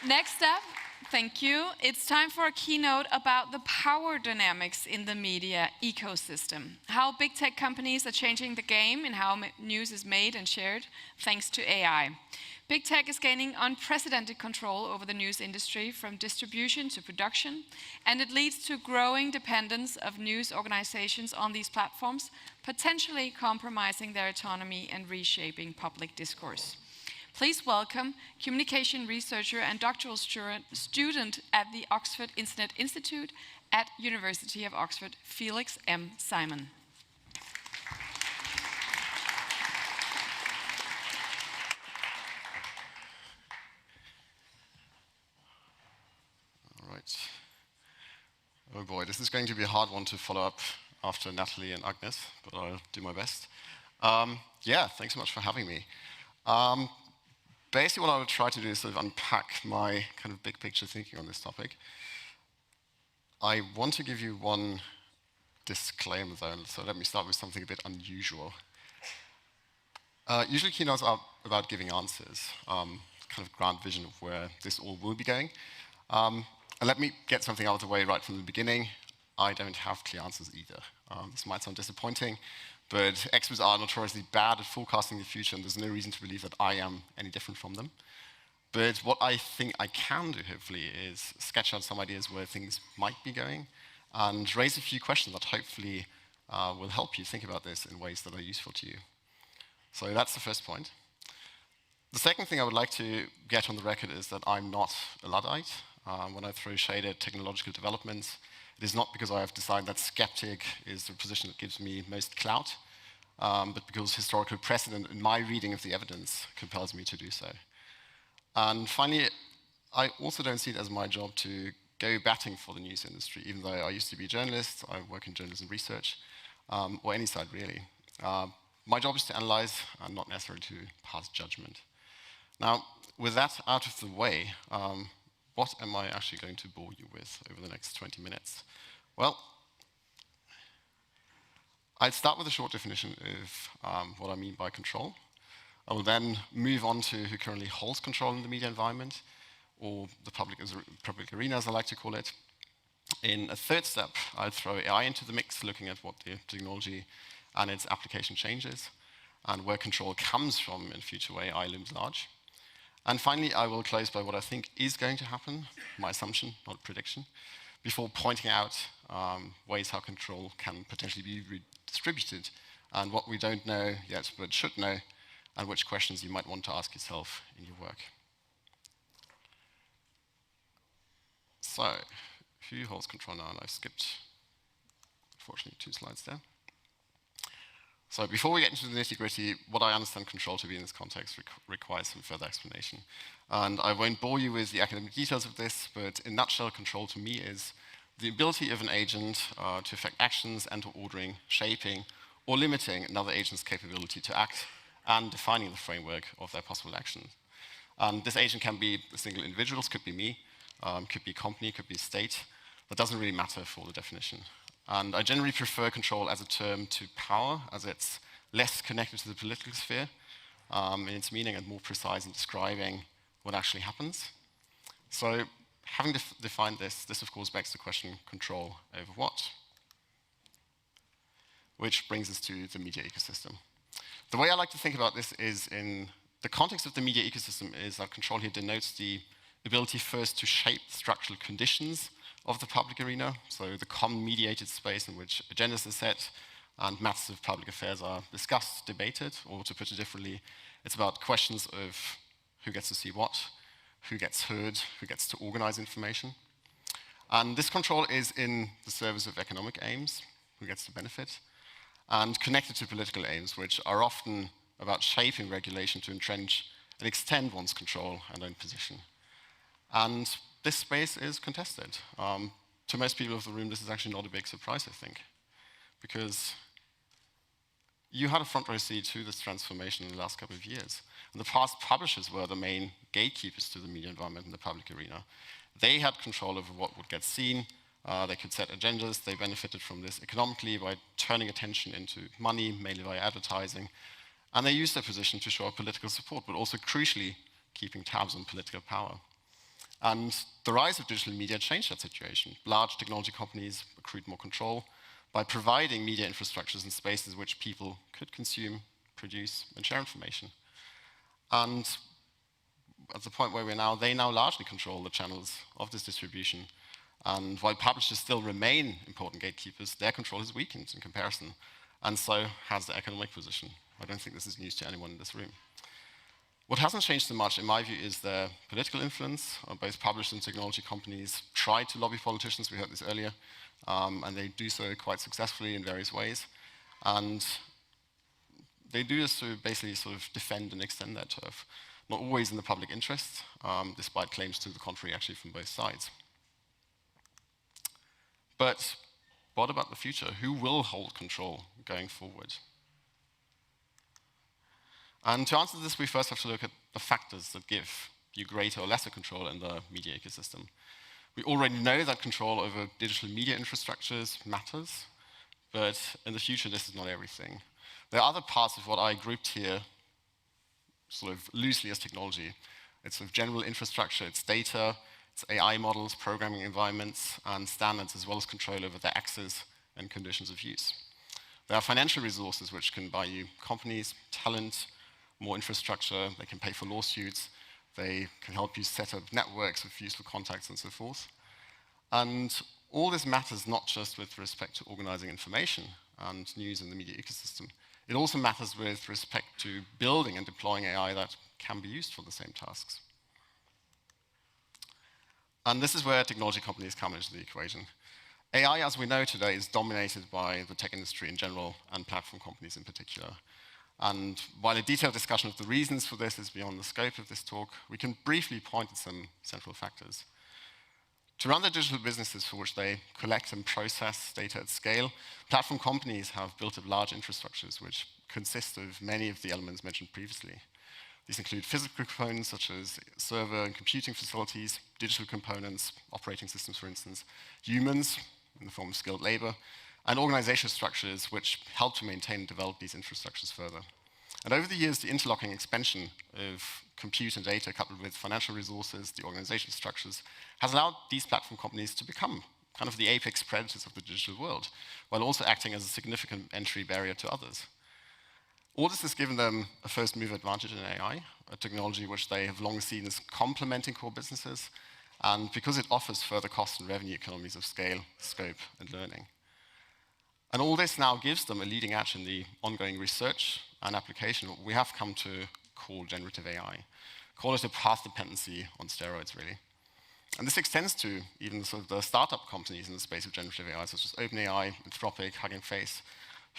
Next up, thank you. It's time for a keynote about the power dynamics in the media ecosystem. How big tech companies are changing the game in how news is made and shared thanks to AI. Big tech is gaining unprecedented control over the news industry from distribution to production, and it leads to growing dependence of news organizations on these platforms, potentially compromising their autonomy and reshaping public discourse. Please welcome communication researcher and doctoral student at the Oxford Internet Institute at University of Oxford, Felix M. Simon. All right. Oh boy, this is going to be a hard one to follow up after Natalie and Agnes, but I'll do my best. Yeah, thanks so much for having me. Basically, what I would try to do is sort of unpack my kind of big picture thinking on this topic. I want to give you one disclaimer, though, so let me start with something a bit unusual. Usually, keynotes are about giving answers, kind of grand vision of where this all will be going. And let me get something out of the way right from the beginning. I don't have clear answers either. This might sound disappointing, but experts are notoriously bad at forecasting the future, and there's no reason to believe that I am any different from them. But what I think I can do, hopefully, is sketch out some ideas where things might be going, and raise a few questions that hopefully will help you think about this in ways that are useful to you. So that's the first point. The second thing I would like to get on the record is that I'm not a Luddite. When I throw shade at technological developments, it is not because I have decided that skeptic is the position that gives me most clout, but because historical precedent in my reading of the evidence compels me to do so. And finally, I also don't see it as my job to go batting for the news industry, even though I used to be a journalist, I work in journalism research, or any side really. My job is to analyze and not necessarily to pass judgment. Now, with that out of the way, what am I actually going to bore you with over the next 20 minutes? Well, I'd start with a short definition of what I mean by control. I will then move on to who currently holds control in the media environment, or the public arena, as I like to call it. In a third step, I'd throw AI into the mix, looking at what the technology and its application changes, and where control comes from in future where AI looms large. And finally, I will close by what I think is going to happen, my assumption, not a prediction, before pointing out ways how control can potentially be redistributed, and what we don't know yet but should know, and which questions you might want to ask yourself in your work. So, who holds control now? And I've skipped, unfortunately, 2 slides there. So before we get into the nitty-gritty, what I understand control to be in this context requires some further explanation. And I won't bore you with the academic details of this, but in a nutshell, control to me is the ability of an agent to affect actions, enter ordering, shaping, or limiting another agent's capability to act, and defining the framework of their possible actions. This agent can be a single individual, could be me, could be a company, could be a state. That doesn't really matter for the definition. And I generally prefer control as a term to power, as it's less connected to the political sphere in its meaning and more precise in describing what actually happens. So having defined this of course begs the question, control over what? Which brings us to the media ecosystem. The way I like to think about this is in the context of the media ecosystem is that control here denotes the ability first to shape structural conditions of the public arena, so the common mediated space in which agendas are set and matters of public affairs are discussed, debated, or to put it differently, it's about questions of who gets to see what, who gets heard, who gets to organize information. And this control is in the service of economic aims, who gets to benefit, and connected to political aims, which are often about shaping regulation to entrench and extend one's control and own position. And this space is contested. To most people of the room, this is actually not a big surprise, I think, because you had a front row seat to this transformation in the last couple of years. In the past, publishers were the main gatekeepers to the media environment in the public arena. They had control over what would get seen. They could set agendas. They benefited from this economically by turning attention into money, mainly via advertising. And they used their position to show political support, but also crucially, keeping tabs on political power. And the rise of digital media changed that situation. Large technology companies accrued more control by providing media infrastructures and spaces which people could consume, produce, and share information. And at the point where we're now, they now largely control the channels of this distribution. And while publishers still remain important gatekeepers, their control has weakened in comparison, and so has their economic position. I don't think this is news to anyone in this room. What hasn't changed so much, in my view, is their political influence. Both publishers and technology companies try to lobby politicians, we heard this earlier, and they do so quite successfully in various ways. And they do this to basically sort of defend and extend their turf, not always in the public interest, despite claims to the contrary actually from both sides. But what about the future? Who will hold control going forward? And to answer this, we first have to look at the factors that give you greater or lesser control in the media ecosystem. We already know that control over digital media infrastructures matters, but in the future, this is not everything. There are other parts of what I grouped here sort of loosely as technology. It's sort of general infrastructure, it's data, it's AI models, programming environments, and standards, as well as control over their access and conditions of use. There are financial resources which can buy you companies, talent, more infrastructure, they can pay for lawsuits, they can help you set up networks of useful contacts and so forth. And all this matters not just with respect to organizing information and news in the media ecosystem. It also matters with respect to building and deploying AI that can be used for the same tasks. And this is where technology companies come into the equation. AI, as we know today, is dominated by the tech industry in general and platform companies in particular. And while a detailed discussion of the reasons for this is beyond the scope of this talk, we can briefly point at some central factors. To run their digital businesses for which they collect and process data at scale, platform companies have built up large infrastructures which consist of many of the elements mentioned previously. These include physical components such as server and computing facilities, digital components, operating systems, for instance, humans in the form of skilled labor, and organizational structures which help to maintain and develop these infrastructures further. And over the years, the interlocking expansion of compute and data coupled with financial resources, the organizational structures, has allowed these platform companies to become kind of the apex predators of the digital world, while also acting as a significant entry barrier to others. All this has given them a first mover advantage in AI, a technology which they have long seen as complementing core businesses, and because it offers further cost and revenue economies of scale, scope, and learning. And all this now gives them a leading edge in the ongoing research and application, what we have come to call generative AI. Call it a path dependency on steroids, really. And this extends to even sort of the startup companies in the space of generative AI, such as OpenAI, Anthropic, Hugging Face,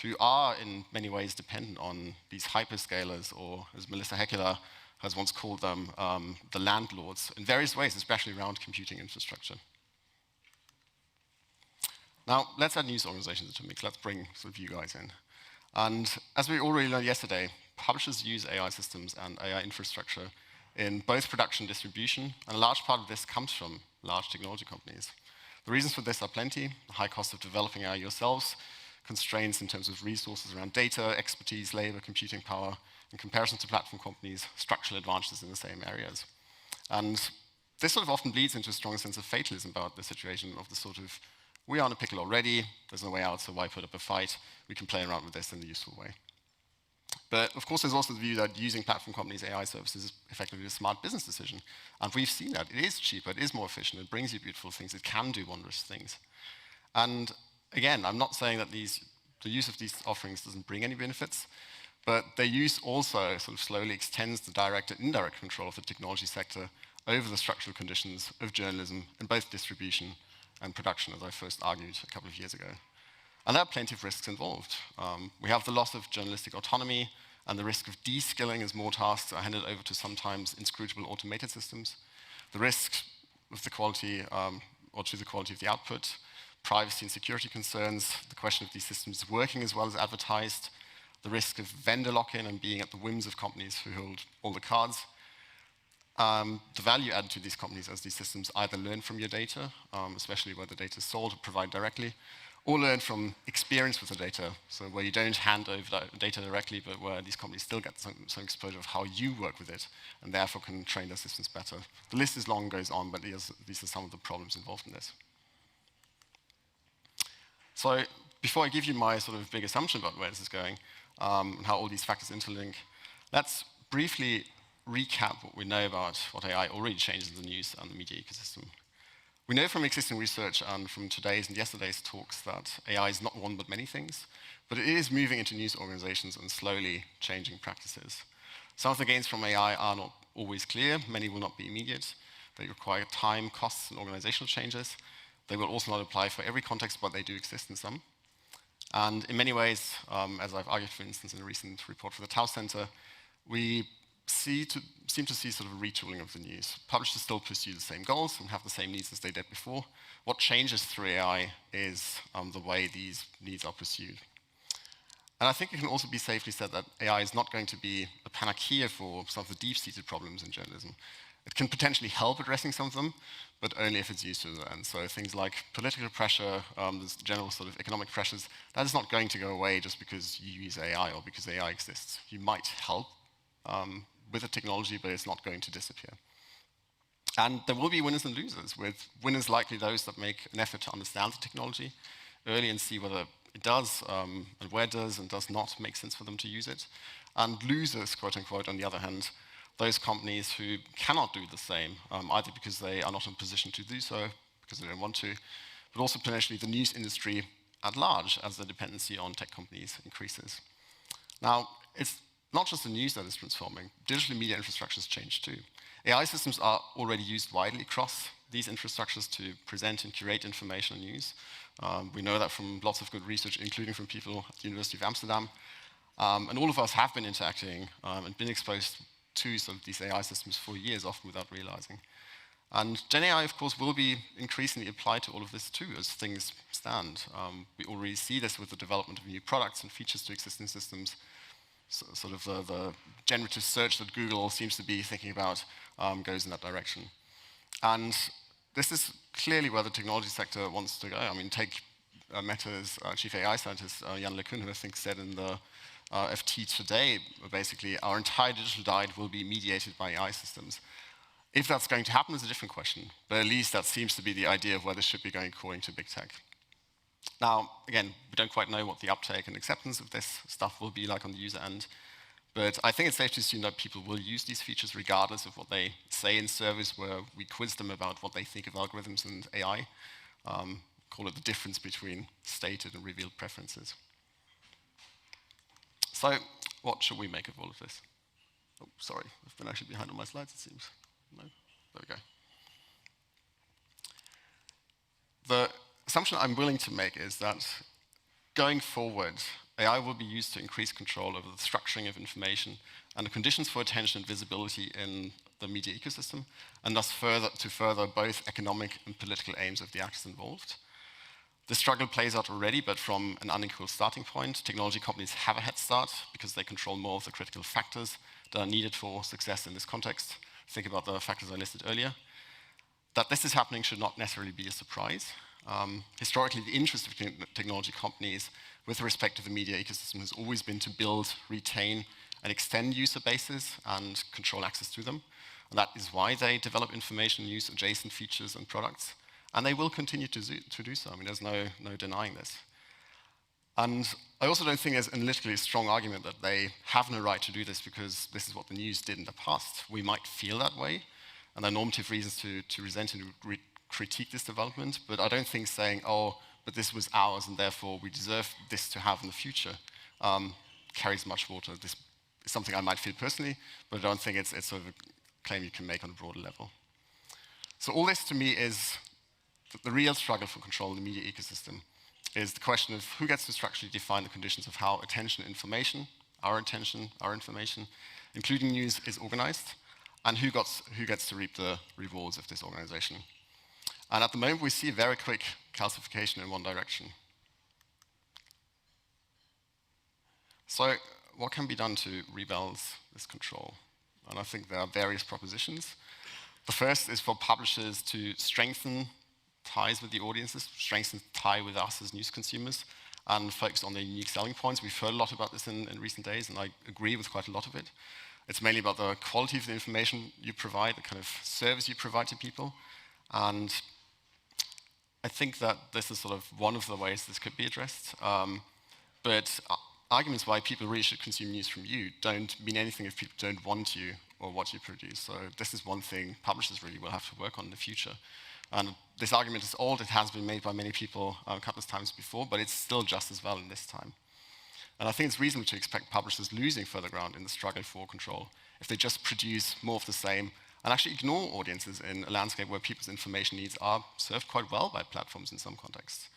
who are in many ways dependent on these hyperscalers, or as Melissa Heckler has once called them, the landlords, in various ways, especially around computing infrastructure. Now, let's add news organizations into the mix. Let's bring sort of you guys in. And as we already learned yesterday, publishers use AI systems and AI infrastructure in both production and distribution, and a large part of this comes from large technology companies. The reasons for this are plenty: the high cost of developing AI yourselves, constraints in terms of resources around data, expertise, labor, computing power, in comparison to platform companies, structural advantages in the same areas. And this sort of often bleeds into a strong sense of fatalism about the situation of the sort of, we are in a pickle already, there's no way out, so why put up a fight? We can play around with this in a useful way. But of course, there's also the view that using platform companies' AI services is effectively a smart business decision. And we've seen that. It is cheaper, it is more efficient, it brings you beautiful things, it can do wondrous things. And again, I'm not saying that the use of these offerings doesn't bring any benefits, but their use also sort of slowly extends the direct and indirect control of the technology sector over the structural conditions of journalism in both distribution and production, as I first argued a couple of years ago. And there are plenty of risks involved. We have the loss of journalistic autonomy and the risk of de-skilling as more tasks are handed over to sometimes inscrutable automated systems, the risk of the quality or to the quality of the output, privacy and security concerns, the question of these systems working as well as advertised, the risk of vendor lock-in and being at the whims of companies who hold all the cards, the value added to these companies as these systems either learn from your data, especially where the data is sold or provided directly, or learn from experience with the data, so where you don't hand over that data directly, but where these companies still get some exposure of how you work with it, and therefore can train their systems better. The list is long, goes on, but these are some of the problems involved in this. So before I give you my sort of big assumption about where this is going, and how all these factors interlink, let's briefly recap what we know about what AI already changes the news and the media ecosystem. We know from existing research and from today's and yesterday's talks that AI is not one but many things, but it is moving into news organizations and slowly changing practices. Some of the gains from AI are not always clear. Many will not be immediate. They require time, costs, and organizational changes. They will also not apply for every context, but they do exist in some. And in many ways, as I've argued, for instance, in a recent report for the Tau Center, we seem to see sort of a retooling of the news. Publishers still pursue the same goals and have the same needs as they did before. What changes through AI is the way these needs are pursued. And I think it can also be safely said that AI is not going to be a panacea for some of the deep-seated problems in journalism. It can potentially help addressing some of them, but only if it's used to the end. So things like political pressure, this general sort of economic pressures, that is not going to go away just because you use AI or because AI exists. You might help with the technology, but it's not going to disappear. And there will be winners and losers, with winners likely those that make an effort to understand the technology early and see whether it does, and where it does and does not make sense for them to use it. And losers, quote unquote, on the other hand, those companies who cannot do the same, either because they are not in a position to do so, because they don't want to, but also potentially the news industry at large as the dependency on tech companies increases. Now, it's not just the news that is transforming. Digital media infrastructures change too. AI systems are already used widely across these infrastructures to present and curate information and news. We know that from lots of good research, including from people at the University of Amsterdam. And all of us have been interacting and been exposed to sort of these AI systems for years, often without realizing. And Gen AI, of course, will be increasingly applied to all of this too, as things stand. We already see this with the development of new products and features to existing systems. So, sort of the generative search that Google seems to be thinking about goes in that direction. And this is clearly where the technology sector wants to go. I mean, take Meta's chief AI scientist, Jan LeCun, who I think said in the FT today, basically, our entire digital diet will be mediated by AI systems. If that's going to happen is a different question, but at least that seems to be the idea of where this should be going according to big tech. Now, again, we don't quite know what the uptake and acceptance of this stuff will be like on the user end, but I think it's safe to assume that people will use these features regardless of what they say in service, where we quiz them about what they think of algorithms and AI, call it the difference between stated and revealed preferences. So, what should we make of all of this? Oh, sorry, I've been actually behind on my slides, it seems. No? There we go. The assumption I'm willing to make is that going forward, AI will be used to increase control over the structuring of information and the conditions for attention and visibility in the media ecosystem, and thus further both economic and political aims of the actors involved. The struggle plays out already, but from an unequal starting point. Technology companies have a head start because they control more of the critical factors that are needed for success in this context. Think about the factors I listed earlier. That this is happening should not necessarily be a surprise. Historically, the interest of technology companies with respect to the media ecosystem has always been to build, retain, and extend user bases and control access to them. And that is why they develop information use adjacent features and products. And they will continue to do so. I mean, there's no denying this. And I also don't think there's analytically a strong argument that they have no right to do this because this is what the news did in the past. We might feel that way, and there are normative reasons to resent and critique this development, but I don't think saying, oh, but this was ours and therefore we deserve this to have in the future carries much water. This is something I might feel personally, but I don't think it's sort of a claim you can make on a broader level. So all this to me is the real struggle for control in the media ecosystem is the question of who gets to structurally define the conditions of how attention, information, our information, including news, is organized, and who gets to reap the rewards of this organization. And at the moment, we see a very quick calcification in one direction. So what can be done to rebalance this control? And I think there are various propositions. The first is for publishers to strengthen ties with the audiences, strengthen the tie with us as news consumers, and focus on the unique selling points. We've heard a lot about this in recent days, and I agree with quite a lot of it. It's mainly about the quality of the information you provide, the kind of service you provide to people. And I think that this is sort of one of the ways this could be addressed. But arguments why people really should consume news from you don't mean anything if people don't want you or what you produce. So this is one thing publishers really will have to work on in the future. And this argument is old. It has been made by many people a couple of times before, but it's still just as valid this time. And I think it's reasonable to expect publishers losing further ground in the struggle for control if they just produce more of the same and actually ignore audiences in a landscape where people's information needs are served quite well by platforms in some contexts.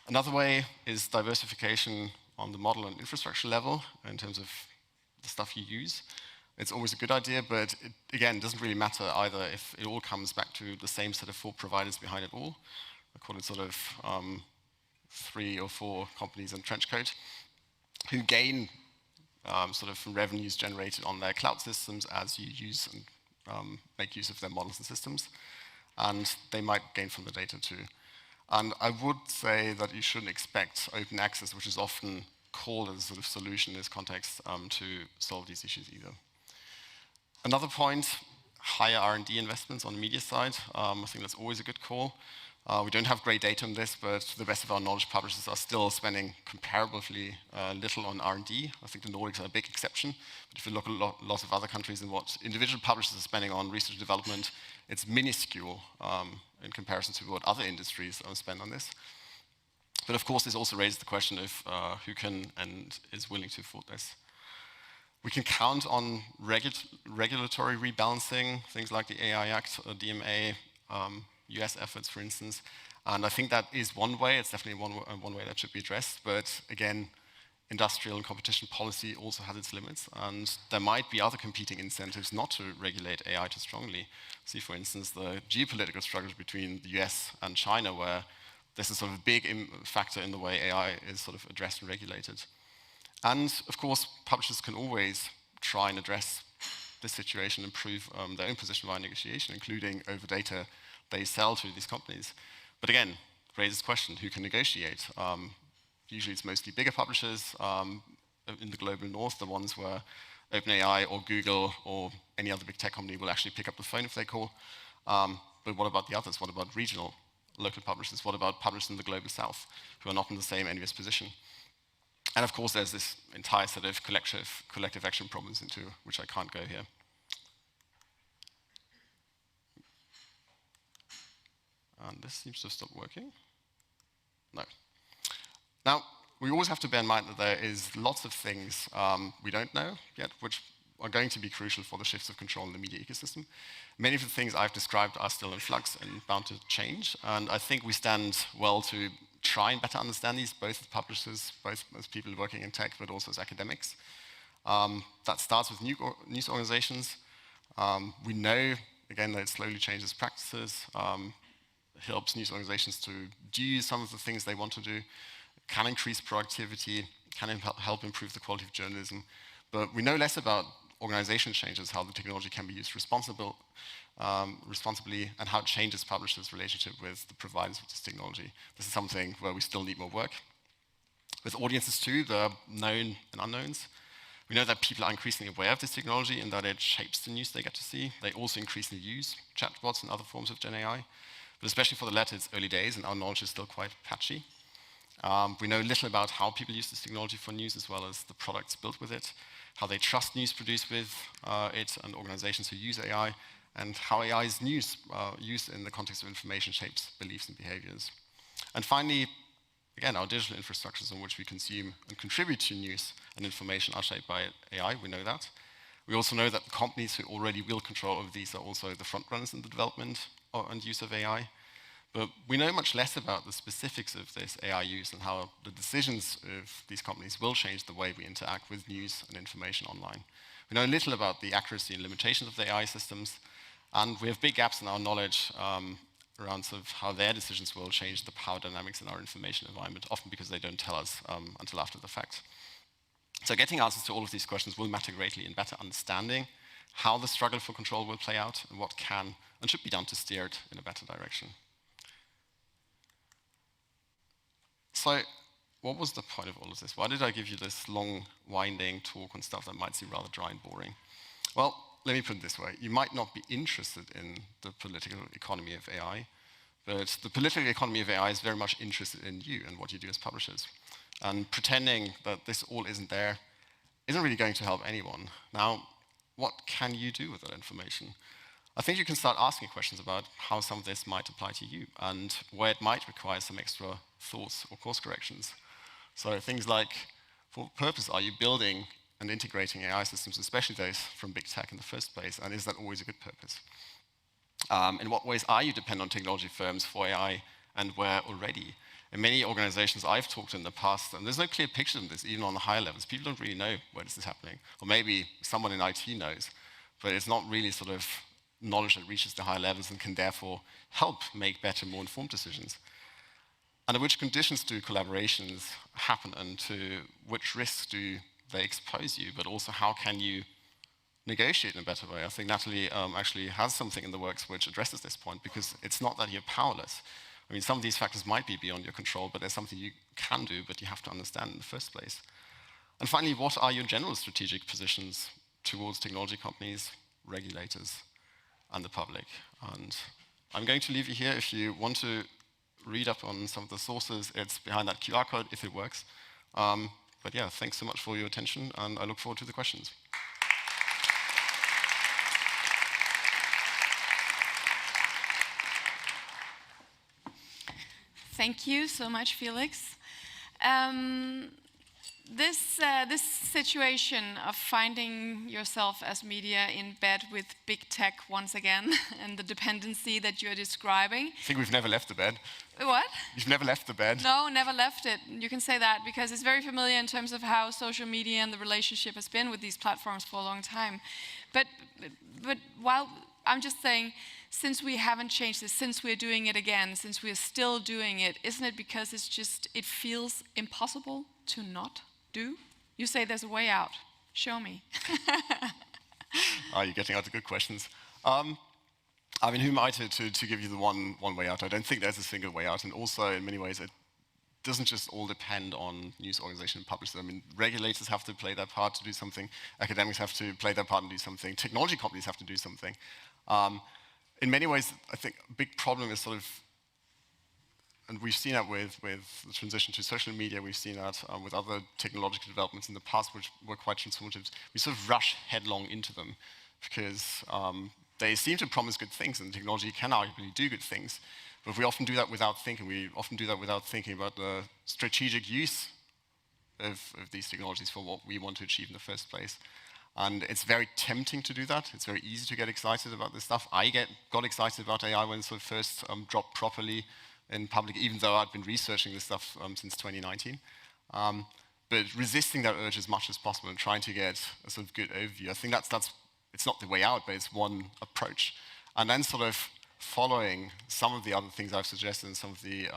Another way is diversification on the model and infrastructure level in terms of the stuff you use. It's always a good idea, but it, again, doesn't really matter either if it all comes back to the same set of 4 providers behind it all. I call it sort of 3 or 4 companies in trench coat who gain sort of from revenues generated on their cloud systems as you use and make use of their models and systems. And they might gain from the data too. And I would say that you shouldn't expect open access, which is often called as a sort of solution in this context, to solve these issues either. Another point, higher R&D investments on the media side. I think that's always a good call. We don't have great data on this, but to the best of our knowledge, publishers are still spending comparably little on R&D. I think the Nordics are a big exception. But if you look at lots of other countries and what individual publishers are spending on research and development, it's minuscule in comparison to what other industries spend on this. But of course, this also raises the question of who can and is willing to afford this. We can count on regulatory rebalancing, things like the AI Act, or DMA, US efforts, for instance. And I think that is one way. It's definitely one way that should be addressed. But again, industrial and competition policy also has its limits. And there might be other competing incentives not to regulate AI too strongly. See, for instance, the geopolitical struggles between the US and China, where this is sort of a big factor in the way AI is sort of addressed and regulated. And of course, publishers can always try and address this situation, improve their own position via negotiation, including over data they sell to these companies. But again, raises the question, who can negotiate? Usually it's mostly bigger publishers in the global north, the ones where OpenAI or Google or any other big tech company will actually pick up the phone if they call. But what about the others? What about regional, local publishers? What about publishers in the global south who are not in the same envious position? And of course, there's this entire set of collective action problems into which I can't go here. And this seems to have stopped working. No. Now, we always have to bear in mind that there is lots of things we don't know yet, which are going to be crucial for the shifts of control in the media ecosystem. Many of the things I've described are still in flux and bound to change. And I think we stand well to try and better understand these, both as publishers, both as people working in tech, but also as academics. That starts with news organizations. We know, again, that it slowly changes practices, helps news organizations to do some of the things they want to do, can increase productivity, can help improve the quality of journalism. But we know less about organization changes, how the technology can be used responsibly, and how it changes publishers' relationship with the providers of this technology. This is something where we still need more work. With audiences too, there are known and unknowns. We know that people are increasingly aware of this technology and that it shapes the news they get to see. They also increasingly use chatbots and other forms of Gen AI. But especially for the latter, it's early days and our knowledge is still quite patchy. We know little about how people use this technology for news as well as the products built with it, how they trust news produced with it and organizations who use AI, and how AI's news used in the context of information shapes beliefs and behaviors. And finally, again, our digital infrastructures on which we consume and contribute to news and information are shaped by AI, we know that. We also know that the companies who already wield control over these are also the front runners in the development and use of AI. But we know much less about the specifics of this AI use and how the decisions of these companies will change the way we interact with news and information online. We know little about the accuracy and limitations of the AI systems, and we have big gaps in our knowledge around sort of how their decisions will change the power dynamics in our information environment, often because they don't tell us until after the fact. So getting answers to all of these questions will matter greatly in better understanding how the struggle for control will play out and what can and should be done to steer it in a better direction. So what was the point of all of this? Why did I give you this long, winding talk on stuff that might seem rather dry and boring? Well, let me put it this way. You might not be interested in the political economy of AI, but the political economy of AI is very much interested in you and what you do as publishers. And pretending that this all isn't there isn't really going to help anyone. Now, what can you do with that information? I think you can start asking questions about how some of this might apply to you and where it might require some extra thoughts or course corrections. So things like, for what purpose are you building and integrating AI systems, especially those from big tech in the first place, and is that always a good purpose? In what ways are you dependent on technology firms for AI, and where already? In many organizations I've talked to in the past, and there's no clear picture of this, even on the higher levels. People don't really know where this is happening. Or maybe someone in IT knows, but it's not really sort of knowledge that reaches the higher levels and can therefore help make better, more informed decisions. Under which conditions do collaborations happen, and to which risks do they expose you, but also how can you negotiate in a better way? I think Natalie actually has something in the works which addresses this point, because it's not that you're powerless. I mean, some of these factors might be beyond your control, but there's something you can do, but you have to understand in the first place. And finally, what are your general strategic positions towards technology companies, regulators, and the public? And I'm going to leave you here. If you want to read up on some of the sources, it's behind that QR code, if it works. But yeah, thanks so much for your attention, and I look forward to the questions. Thank you so much, Felix. This situation of finding yourself as media in bed with big tech once again, and the dependency that you're describing. I think we've never left the bed. What? You've never left the bed. No, never left it. You can say that because it's very familiar in terms of how social media and the relationship has been with these platforms for a long time. But while I'm just saying, since we haven't changed this, since we're doing it again, since we're still doing it, isn't it because it feels impossible to not do? You say there's a way out. Show me. You're getting out the good questions. I mean, who am I to give you the one way out? I don't think there's a single way out. And also, in many ways, it doesn't just all depend on news organizations and publishers. I mean, regulators have to play their part to do something. Academics have to play their part and do something. Technology companies have to do something. In many ways, I think a big problem is sort of, and we've seen that with the transition to social media, we've seen that with other technological developments in the past which were quite transformative. We sort of rush headlong into them because they seem to promise good things, and technology can arguably do good things. But we often do that without thinking. We often do that without thinking about the strategic use of these technologies for what we want to achieve in the first place. And it's very tempting to do that. It's very easy to get excited about this stuff. I got excited about AI when it sort of first dropped properly in public, even though I'd been researching this stuff since 2019. But resisting that urge as much as possible and trying to get a sort of good overview. I think it's not the way out, but it's one approach. And then sort of following some of the other things I've suggested and some of the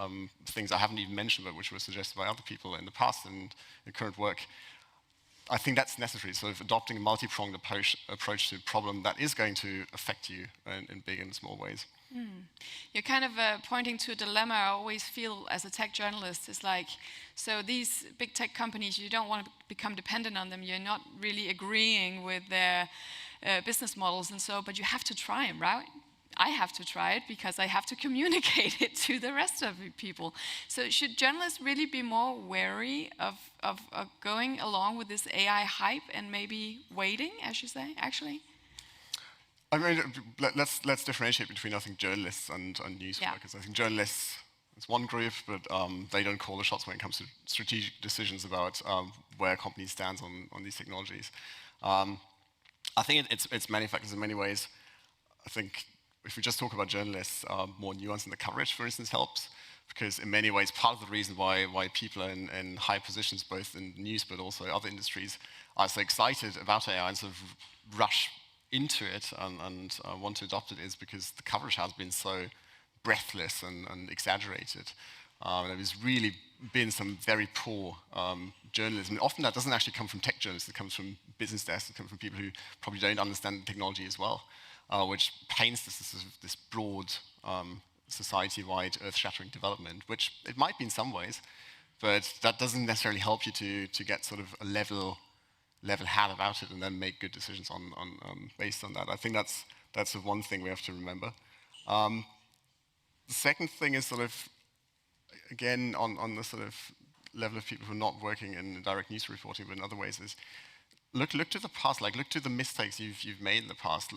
things I haven't even mentioned, but which were suggested by other people in the past and in current work, I think that's necessary, sort of adopting a multi-pronged approach to a problem that is going to affect you in big and small ways. You're kind of pointing to a dilemma I always feel as a tech journalist. It's like, so these big tech companies, you don't want to become dependent on them. You're not really agreeing with their business models and so, but you have to try them, right? I have to try it because I have to communicate it to the rest of the people. So should journalists really be more wary of going along with this AI hype and maybe waiting, as you say, actually? I mean, let's differentiate between, I think, journalists and news workers. I think journalists is one group, but they don't call the shots when it comes to strategic decisions about where a company stands on these technologies. I think it's many factors in many ways. I think if we just talk about journalists, more nuance in the coverage, for instance, helps. Because in many ways, part of the reason why people in high positions, both in news but also other industries, are so excited about AI and sort of rush into it and want to adopt it is because the coverage has been so breathless and exaggerated. There has really been some very poor journalism. Often that doesn't actually come from tech journalists, it comes from business desks, it comes from people who probably don't understand the technology as well, which paints this broad society-wide earth-shattering development, which it might be in some ways, But that doesn't necessarily help you to get sort of a level head about it and then make good decisions based on that. I think that's the one thing we have to remember. The second thing is sort of, again, on the sort of level of people who are not working in direct news reporting, but in other ways, is look to the past, like look to the mistakes you've made in the past.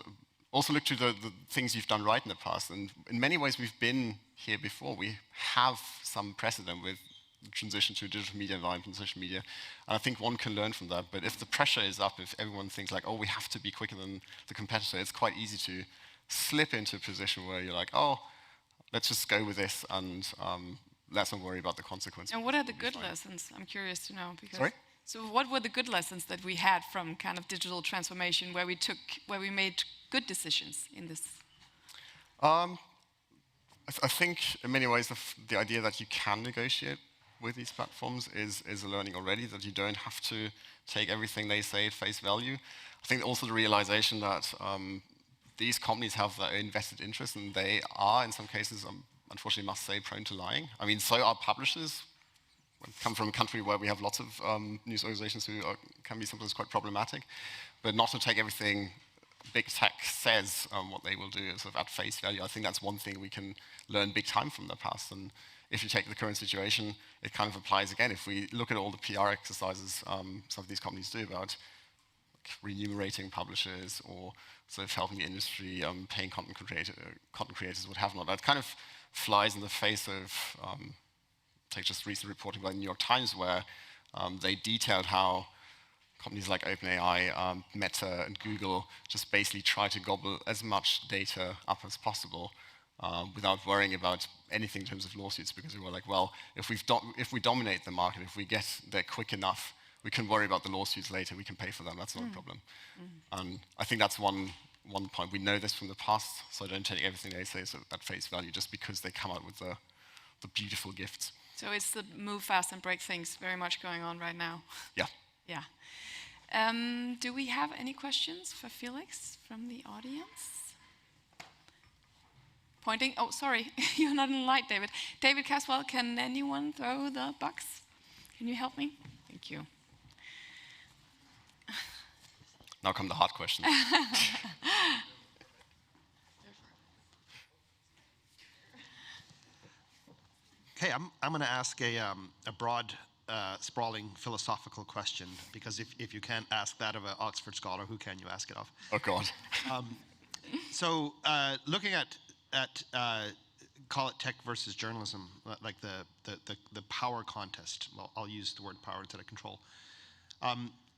Also look to the things you've done right in the past. And in many ways, we've been here before. We have some precedent with the transition to a digital media environment and social media. And I think one can learn from that. But if the pressure is up, if everyone thinks like, oh, we have to be quicker than the competitor, it's quite easy to slip into a position where you're like, oh, let's just go with this and let's not worry about the consequences. And what are the good lessons? I'm curious to know. Because Sorry? So what were the good lessons that we had from kind of digital transformation where we made good decisions in this? I think in many ways the idea that you can negotiate with these platforms is a learning already, that you don't have to take everything they say at face value. I think also the realization that these companies have their own vested interest, and they are, in some cases, unfortunately must say, prone to lying. I mean, so are publishers. I come from a country where we have lots of news organizations who can be sometimes quite problematic, but not to take everything big tech says what they will do sort of at face value. I think that's one thing we can learn big time from the past. And if you take the current situation, it kind of applies again. If we look at all the PR exercises some of these companies do about remunerating publishers or sort of helping the industry, paying content creators, what have not, that kind of flies in the face of, take just recent reporting by the New York Times, where they detailed how companies like OpenAI, Meta, and Google just basically try to gobble as much data up as possible without worrying about anything in terms of lawsuits, because we were like, well, if we dominate the market, if we get there quick enough, we can worry about the lawsuits later, we can pay for them, that's not a problem. And I think that's one point. We know this from the past, so don't take everything they say at face value just because they come out with the beautiful gifts. So it's the move fast and break things very much going on right now. Yeah. Yeah. Do we have any questions for Felix from the audience? Pointing. Oh, sorry, you're not in the light, David. David Caswell, can anyone throw the box? Can you help me? Thank you. Now come the hard questions. Okay, I'm going to ask a broad, sprawling philosophical question, because if you can't ask that of an Oxford scholar, who can you ask it of? Oh, God. So looking at call it tech versus journalism, like the power contest. Well, I'll use the word power instead of control.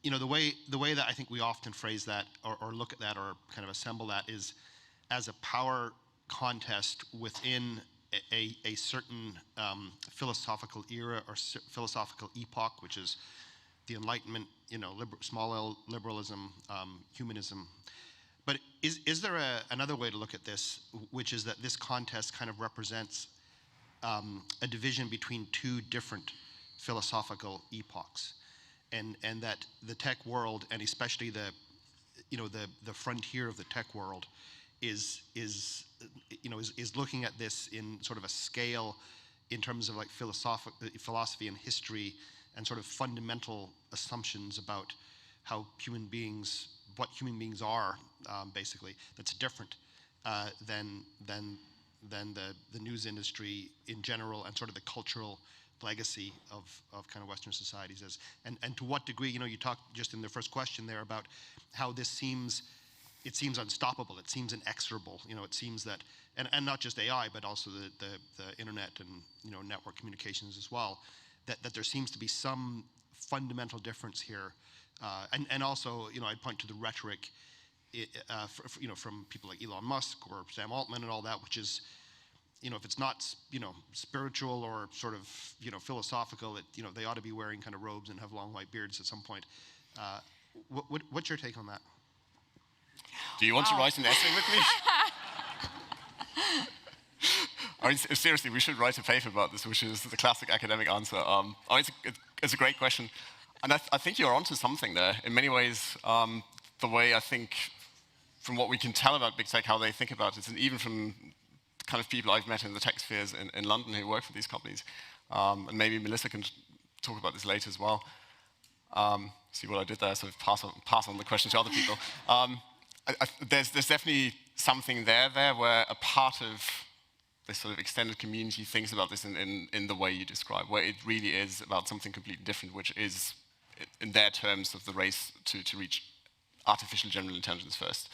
You know, the way that I think we often phrase that or look at that or kind of assemble that is as a power contest within a certain philosophical era or philosophical epoch, which is the Enlightenment, you know, small L liberalism, humanism. But is there another way to look at this, which is that this contest kind of represents a division between two different philosophical epochs, and that the tech world, and especially the frontier of the tech world, is looking at this in sort of a scale in terms of like philosophy and history and sort of fundamental assumptions about how what human beings are, basically, that's different than the news industry in general and sort of the cultural legacy of kind of Western societies is. And to what degree, you know, you talked just in the first question there about how this seems unstoppable, it seems inexorable, you know, it seems that, and not just AI, but also the internet and, you know, network communications as well, that there seems to be some fundamental difference here. And also, you know, I'd point to the rhetoric, you know, from people like Elon Musk or Sam Altman and all that, which is, you know, if it's not, you know, spiritual or sort of, you know, philosophical, you know, they ought to be wearing kind of robes and have long white beards at some point. What's your take on that? Do you want to write an essay with me? I mean, seriously, we should write a paper about this, which is the classic academic answer. It's a great question. And I think you're onto something there. In many ways, the way I think, from what we can tell about big tech, how they think about it, and even from kind of people I've met in the tech spheres in London who work for these companies, and maybe Melissa can talk about this later as well. See what I did there, sort of pass on the question to other people. There's definitely something there where a part of this sort of extended community thinks about this in the way you describe, where it really is about something completely different, which is, in their terms, of the race to reach artificial general intelligence first,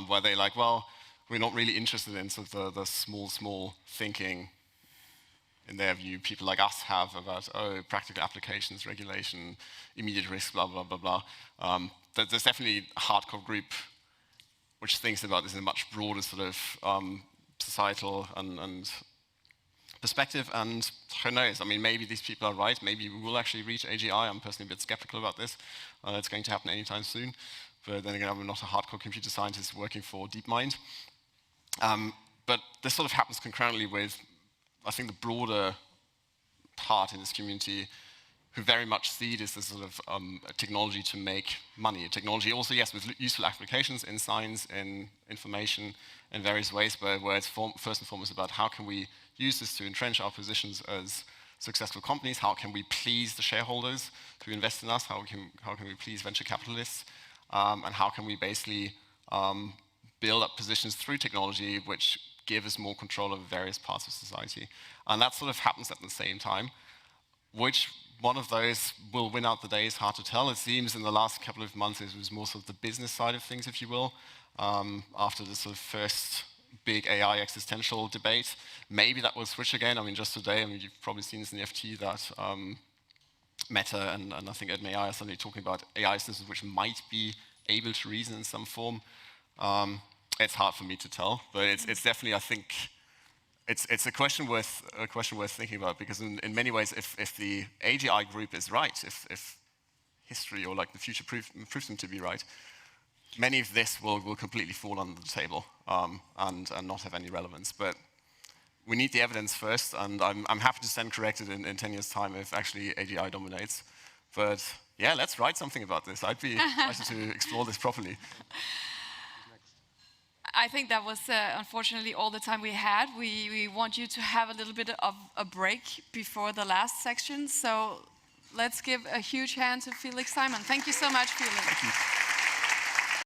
where they're like, well, we're not really interested in sort of the small thinking, in their view, people like us have about, practical applications, regulation, immediate risk, blah, blah, blah, blah. There's definitely a hardcore group which thinks about this in a much broader sort of societal and perspective, and who knows, I mean, maybe these people are right, maybe we will actually reach AGI. I'm personally a bit skeptical about this. It's going to happen anytime soon, but then again, I'm not a hardcore computer scientist working for DeepMind. But this sort of happens concurrently with, I think, the broader part in this community who very much see this as sort of a technology to make money. A technology also, yes, with useful applications in science, in information, in various ways, but where it's first and foremost about how can we use this to entrench our positions as successful companies, how can we please the shareholders who invest in us, how can we please venture capitalists, and how can we basically build up positions through technology which give us more control over various parts of society. And that sort of happens at the same time. Which one of those will win out the day is hard to tell. It seems in the last couple of months it was more sort of the business side of things, if you will, after the sort of first big AI existential debate. Maybe that will switch again. I mean, just today, I mean, you've probably seen this in the FT that Meta and I think OpenAI are suddenly talking about AI systems which might be able to reason in some form. It's hard for me to tell, but it's definitely, I think, it's a question worth thinking about, because in many ways, if the AGI group is right, if history or like the future proves them to be right, many of this will completely fall under the table and not have any relevance. But we need the evidence first, and I'm happy to stand corrected in 10 years' time if actually AGI dominates. But yeah, let's write something about this. I'd be excited to explore this properly. I think that was unfortunately all the time we had. We want you to have a little bit of a break before the last section. So let's give a huge hand to Felix Simon. Thank you so much, Felix. Thank you.